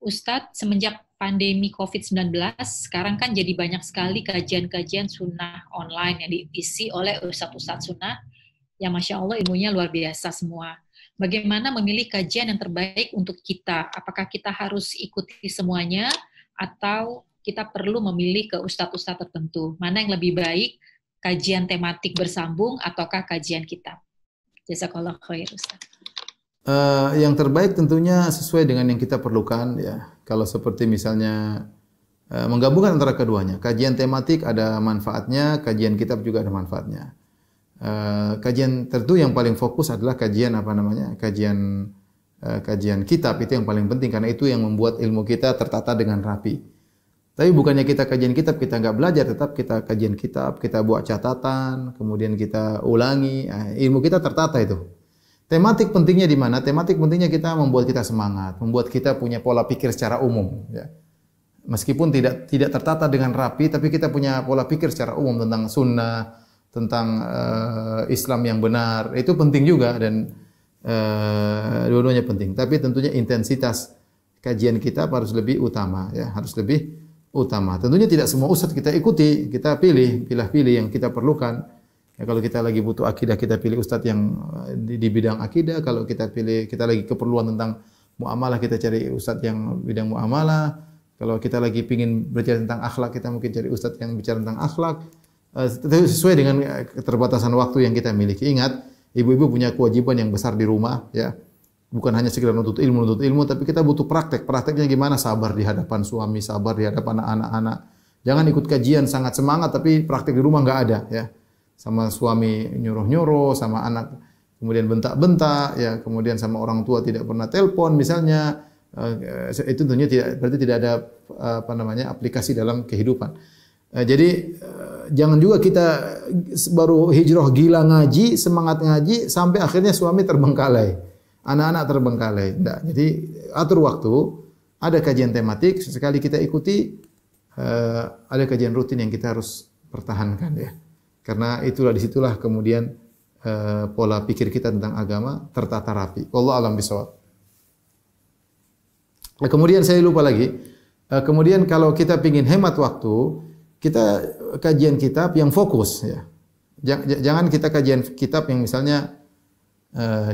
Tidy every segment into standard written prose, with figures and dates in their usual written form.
Ustadz, semenjak pandemi COVID-19, sekarang kan jadi banyak sekali kajian-kajian sunnah online yang diisi oleh ustadz-ustadz sunnah, yang Masya Allah ilmunya luar biasa semua. Bagaimana memilih kajian yang terbaik untuk kita? Apakah kita harus ikuti semuanya, atau kita perlu memilih ke ustadz-ustadz tertentu? Mana yang lebih baik, kajian tematik bersambung, ataukah kajian kitab? Jazakallah khair, Ustadz. Yang terbaik tentunya sesuai dengan yang kita perlukan ya. Kalau seperti misalnya menggabungkan antara keduanya. Kajian tematik ada manfaatnya, kajian kitab juga ada manfaatnya. Kajian tentu yang paling fokus adalah kajian apa namanya? Kajian kitab itu yang paling penting karena itu yang membuat ilmu kita tertata dengan rapi. Tapi bukannya kita kajian kitab kita nggak belajar, tetap kita kajian kitab, kita buat catatan, kemudian kita ulangi, ilmu kita tertata itu. Tematik pentingnya di mana? Tematik pentingnya kita membuat kita semangat, membuat kita punya pola pikir secara umum. Ya. Meskipun tidak tertata dengan rapi, tapi kita punya pola pikir secara umum tentang sunnah, tentang Islam yang benar. Itu penting juga dan dua-duanya penting. Tapi tentunya intensitas kajian kita harus lebih utama, ya harus lebih utama. Tentunya tidak semua ustadz kita ikuti, kita pilih yang kita perlukan. Ya, kalau kita lagi butuh akidah, kita pilih ustadz yang di bidang akidah. Kalau kita lagi keperluan tentang muamalah, kita cari ustadz yang bidang muamalah. Kalau kita lagi pingin belajar tentang akhlak, kita mungkin cari ustadz yang bicara tentang akhlak. Sesuai dengan keterbatasan waktu yang kita miliki. Ingat, ibu-ibu punya kewajiban yang besar di rumah, ya. Bukan hanya sekedar nuntut ilmu, tapi kita butuh praktek. Prakteknya gimana? Sabar di hadapan suami, sabar di hadapan anak-anak. Jangan ikut kajian sangat semangat, tapi praktek di rumah nggak ada, ya. Sama suami nyuruh-nyuruh, sama anak kemudian bentak-bentak, ya, kemudian sama orang tua tidak pernah telepon misalnya, itu tentunya berarti tidak ada apa namanya aplikasi dalam kehidupan. Jadi jangan juga kita baru hijrah gila ngaji, semangat ngaji sampai akhirnya suami terbengkalai, anak-anak terbengkalai. Tidak. Jadi atur waktu, ada kajian tematik sesekali kita ikuti, ada kajian rutin yang kita harus pertahankan ya. Karena disitulah kemudian pola pikir kita tentang agama tertata rapi. Wallahu a'lam bishawab. Kemudian saya lupa lagi. Kemudian kalau kita ingin hemat waktu, kita kajian kitab yang fokus ya. Jangan kita kajian kitab yang misalnya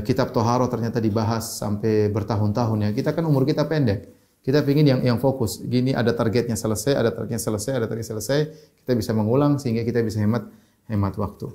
kitab Toharo ternyata dibahas sampai bertahun-tahun ya. Kita kan umur kita pendek. Kita ingin yang fokus. Gini ada targetnya selesai, ada targetnya selesai, ada targetnya selesai. Kita bisa mengulang sehingga kita bisa hemat waktu.